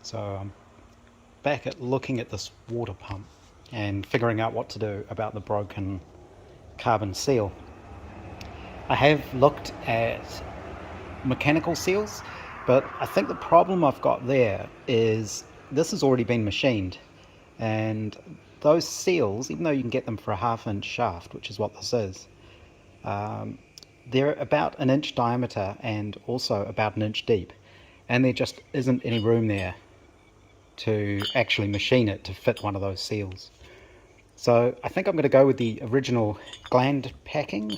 So I'm back at looking at this water pump and figuring out what to do about the broken carbon seal. I have looked at mechanical seals, but I think the problem I've got there is this has already been machined, and those seals, even though you can get them for a 1/2 inch shaft, which is what this is, they're about 1 inch diameter and also about 1 inch deep, and there just isn't any room there to actually machine it to fit one of those seals. So I think I'm going to go with the original gland packing,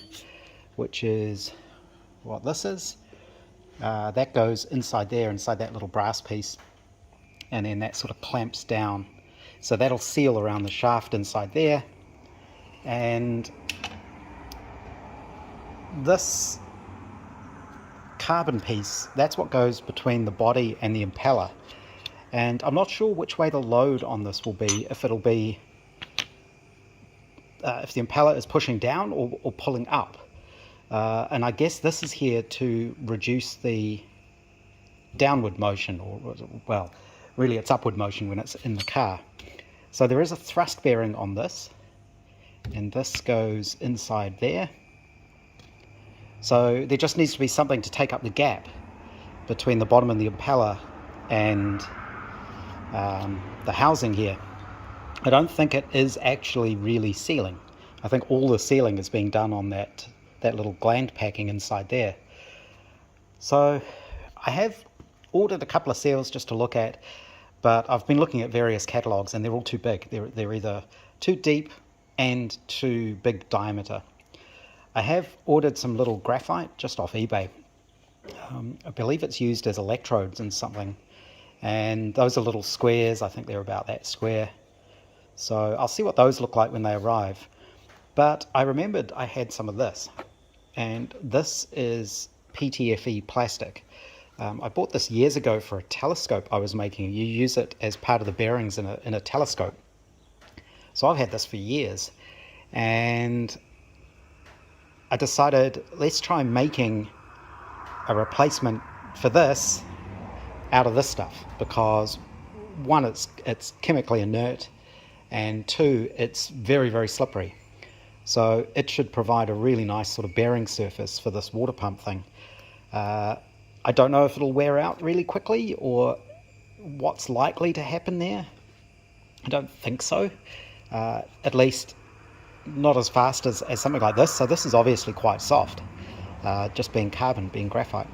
which is what this is. That goes inside there, inside that little brass piece, and then that sort of clamps down. So that'll seal around the shaft inside there. And this carbon piece, that's what goes between the body and the impeller. And I'm not sure which way the load on this will be, if it'll be if the impeller is pushing down or pulling up. And I guess this is here to reduce the downward motion, or, well, really it's upward motion when it's in the car. So there is a thrust bearing on this, and this goes inside there. So there just needs to be something to take up the gap between the bottom of the impeller and the housing here. I don't think it is actually really sealing. I think all the sealing is being done on that little gland packing inside there. So I have ordered a couple of seals just to look at, but I've been looking at various catalogs and they're all too big. They're either too deep and too big diameter. I have ordered some little graphite just off eBay. I believe it's used as electrodes in something, and those are little squares. I think they're about that square. So I'll see what those look like when they arrive. But I remembered I had some of this, and this is PTFE plastic. I bought this years ago for a telescope I was making. You use it as part of the bearings in a telescope. So I've had this for years, and I decided let's try making a replacement for this out of this stuff, because one, it's chemically inert, and two, it's very, very slippery. So it should provide a really nice sort of bearing surface for this water pump thing. I don't know if it'll wear out really quickly or what's likely to happen there. I don't think so, at least not as fast as something like this. So this is obviously quite soft, just being carbon, being graphite.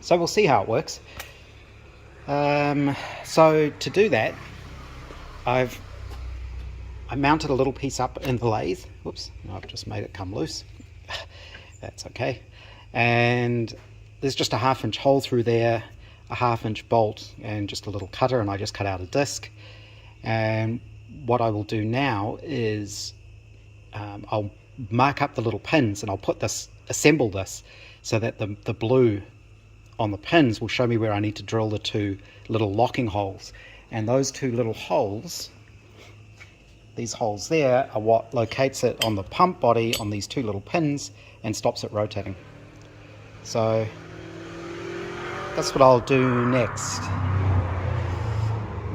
So we'll see how it works. So to do that, I mounted a little piece up in the lathe. Whoops, I've just made it come loose. That's okay. And there's just a 1/2 inch hole through there, a 1/2 inch bolt, and just a little cutter, and I just cut out a disc. And what I will do now is I'll mark up the little pins, and I'll assemble this so that the blue on the pins will show me where I need to drill the 2 little locking holes. And those 2 little holes, these holes there, are what locates it on the pump body on these 2 little pins and stops it rotating. So that's what I'll do next.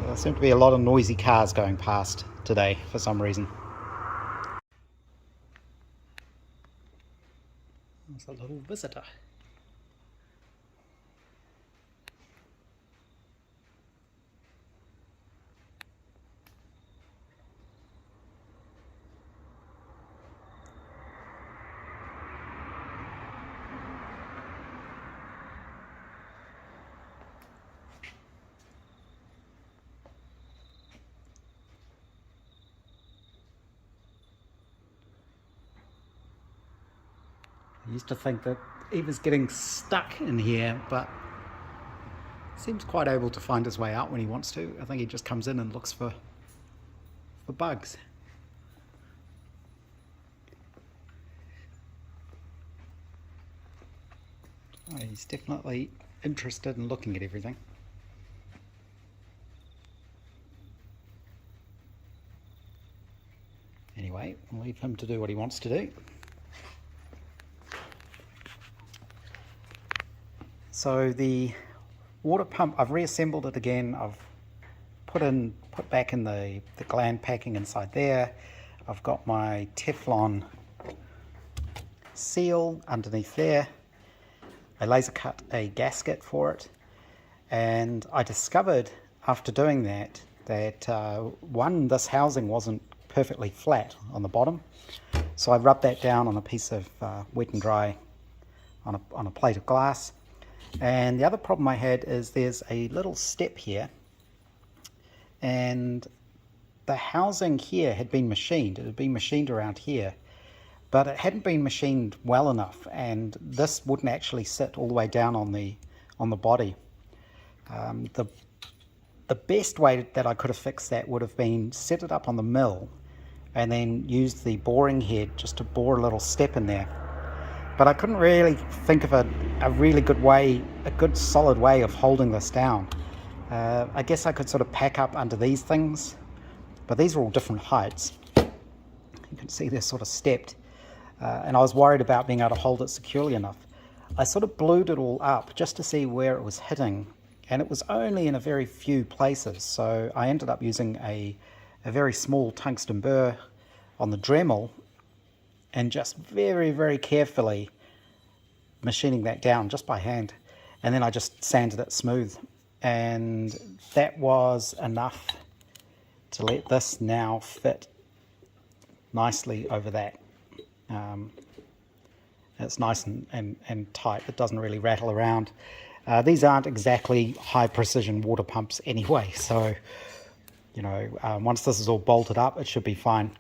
There seem to be a lot of noisy cars going past today for some reason. There's a little visitor. I used to think that Eva's getting stuck in here, but seems quite able to find his way out when he wants to. I think he just comes in and looks for bugs. Oh, he's definitely interested in looking at everything. Anyway, we'll leave him to do what he wants to do. So the water pump, I've reassembled it again. I've put back in the gland packing inside there. I've got my Teflon seal underneath there. I laser cut a gasket for it, and I discovered after doing that one, this housing wasn't perfectly flat on the bottom, so I rubbed that down on a piece of wet and dry on a plate of glass. And the other problem I had is there's a little step here, and the housing here had been machined. It had been machined around here, but it hadn't been machined well enough, and this wouldn't actually sit all the way down on the body. The best way that I could have fixed that would have been set it up on the mill and then used the boring head just to bore a little step in there. But I couldn't really think of a really good way, a good solid way of holding this down. I guess I could sort of pack up under these things, but these are all different heights. You can see they're sort of stepped, and I was worried about being able to hold it securely enough. I sort of blued it all up just to see where it was hitting, and it was only in a very few places, so I ended up using a very small tungsten burr on the Dremel and just very, very carefully machining that down just by hand, and then I just sanded it smooth, and that was enough to let this now fit nicely over that. It's nice and tight. It doesn't really rattle around. These aren't exactly high precision water pumps anyway, so you know, once this is all bolted up, it should be fine.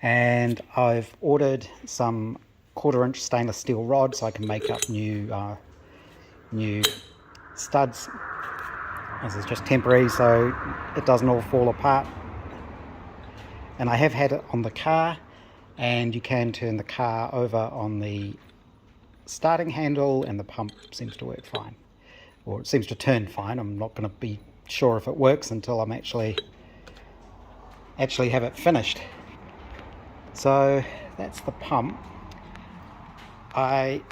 And I've ordered some 1/4 inch stainless steel rod so I can make up new studs. This is just temporary so it doesn't all fall apart. And I have had it on the car, and you can turn the car over on the starting handle and the pump seems to work fine, or it seems to turn fine. I'm not going to be sure if it works until I'm actually have it finished. So that's the pump. I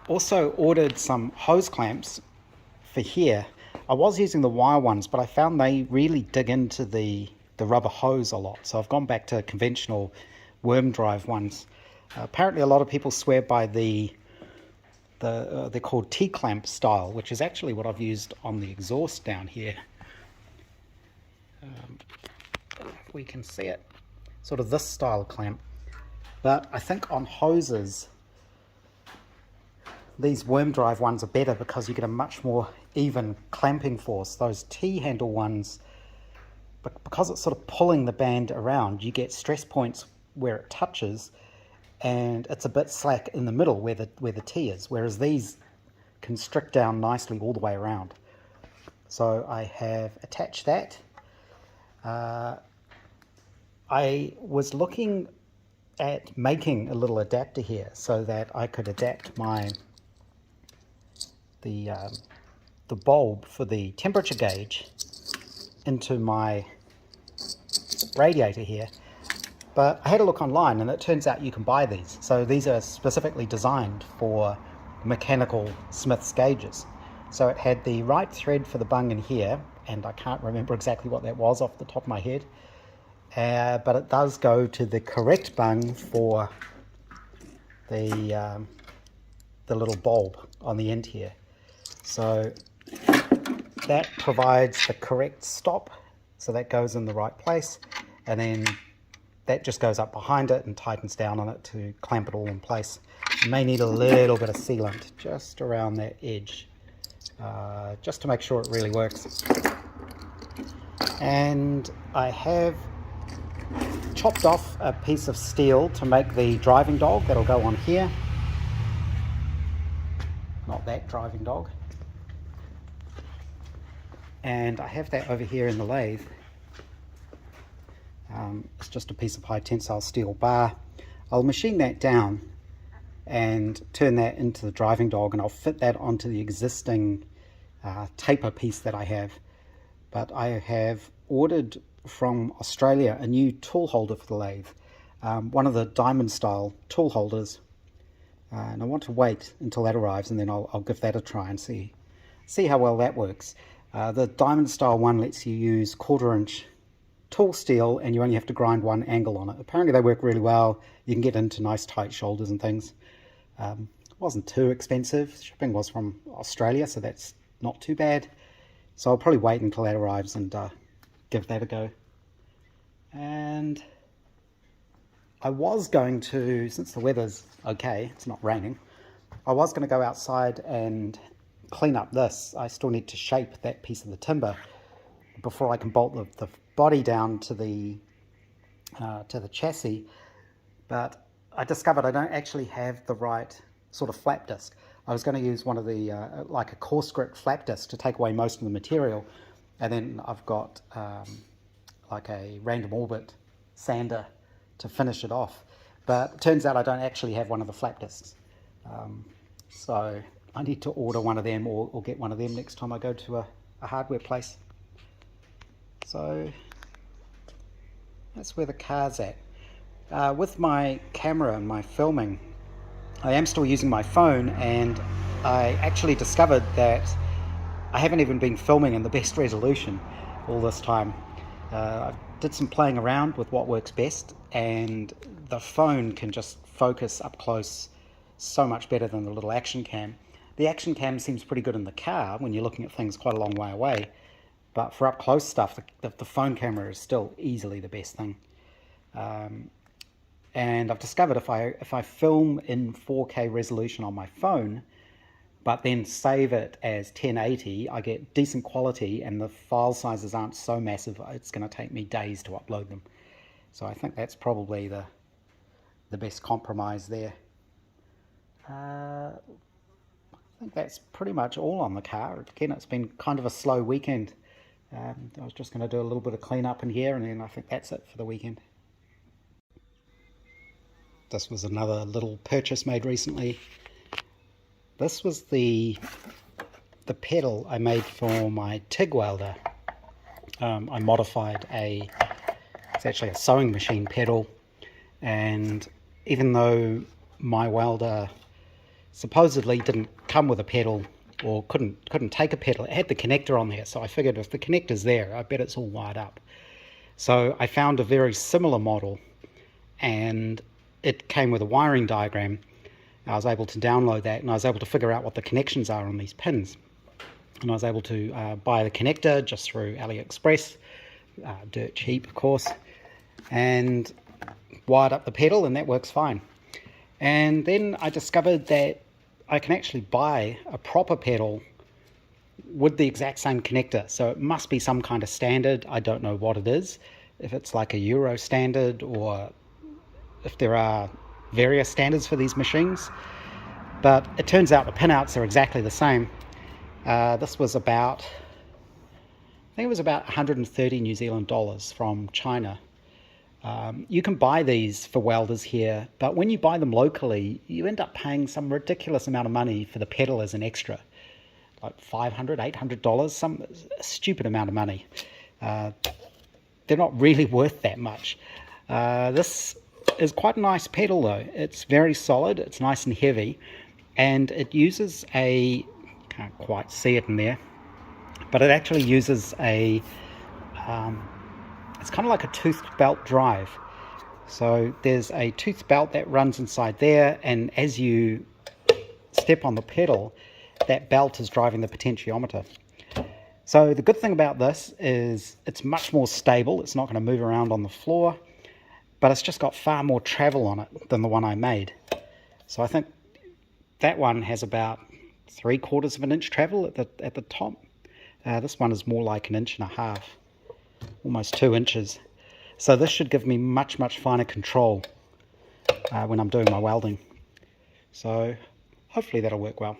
also ordered some hose clamps for here. I was using the wire ones, but I found they really dig into the rubber hose a lot, so I've gone back to conventional worm drive ones. Apparently a lot of people swear by they're called T-clamp style, which is actually what I've used on the exhaust down here. If we can see it, sort of this style clamp. But I think on hoses, these worm drive ones are better because you get a much more even clamping force. Those T-handle ones, because it's sort of pulling the band around, you get stress points where it touches, and it's a bit slack in the middle where the T is, whereas these can strict down nicely all the way around. So I have attached that. I was looking at making a little adapter here so that I could adapt the bulb for the temperature gauge into my radiator here. But I had a look online, and it turns out you can buy these. So these are specifically designed for mechanical Smith's gauges. So it had the right thread for the bung in here, and I can't remember exactly what that was off the top of my head. But it does go to the correct bung for the little bulb on the end here. So that provides the correct stop, so that goes in the right place, and then that just goes up behind it and tightens down on it to clamp it all in place. You may need a little bit of sealant just around that edge, just to make sure it really works. And I have chopped off a piece of steel to make the driving dog that'll go on here. Not that driving dog. And I have that over here in the lathe. It's just a piece of high tensile steel bar. I'll machine that down and turn that into the driving dog, and I'll fit that onto the existing taper piece that I have. But I have ordered from Australia a new tool holder for the lathe, one of the diamond style tool holders, and I want to wait until that arrives, and then I'll give that a try and see see how well that works. The diamond style one lets you use 1/4 inch tool steel and you only have to grind one angle on it. Apparently they work really well. You can get into nice tight shoulders and things. It wasn't too expensive. Shipping was from Australia, so that's not too bad. So I'll probably wait until that arrives and give that a go. And I was going to, since the weather's okay, it's not raining, I was going to go outside and clean up this. I still need to shape that piece of the timber before I can bolt the body down to the chassis. But I discovered I don't actually have the right sort of flap disc. I was going to use one of the like a coarse grit flap disc to take away most of the material, and then I've got like a random orbit sander to finish it off. But it turns out I don't actually have one of the flap discs, so I need to order one of them or get one of them next time I go to a hardware place. So that's where the car's at. With my camera and my filming, I am still using my phone, and I actually discovered that I haven't even been filming in the best resolution all this time. I did some playing around with what works best, and the phone can just focus up close so much better than the little action cam. The action cam seems pretty good in the car when you're looking at things quite a long way away, but for up close stuff, the phone camera is still easily the best thing. And I've discovered if I film in 4K resolution on my phone, but then save it as 1080, I get decent quality, and the file sizes aren't so massive. It's going to take me days to upload them. So I think that's probably the best compromise there. I think that's pretty much all on the car. Again, it's been kind of a slow weekend. I was just going to do a little bit of cleanup in here, and then I think that's it for the weekend. This was another little purchase made recently. This was the pedal I made for my TIG welder. I modified it's actually a sewing machine pedal, and even though my welder supposedly didn't come with a pedal or couldn't take a pedal, it had the connector on there, so I figured if the connector's there, I bet it's all wired up. So I found a very similar model, and it came with a wiring diagram. I was able to download that, and I was able to figure out what the connections are on these pins. And I was able to buy the connector just through AliExpress, dirt cheap of course, and wired up the pedal, and that works fine. And then I discovered that I can actually buy a proper pedal with the exact same connector. So it must be some kind of standard. I don't know what it is, if it's like a Euro standard or if there are various standards for these machines, but it turns out the pinouts are exactly the same. This was about, I think it was about 130 New Zealand dollars from China. You can buy these for welders here, but when you buy them locally, you end up paying some ridiculous amount of money for the pedal as an extra, like $500, $800, some stupid amount of money. They're not really worth that much. This is quite a nice pedal though. It's very solid, it's nice and heavy, and it uses can't quite see it in there, but it actually uses it's kind of like a toothed belt drive. So there's a toothed belt that runs inside there, and as you step on the pedal, that belt is driving the potentiometer. So the good thing about this is it's much more stable. It's not going to move around on the floor, but it's just got far more travel on it than the one I made. So I think that one has about 3/4 of an inch travel at the top. This one is more like 1.5 inches, almost 2 inches. So this should give me much finer control when I'm doing my welding. So hopefully that'll work well.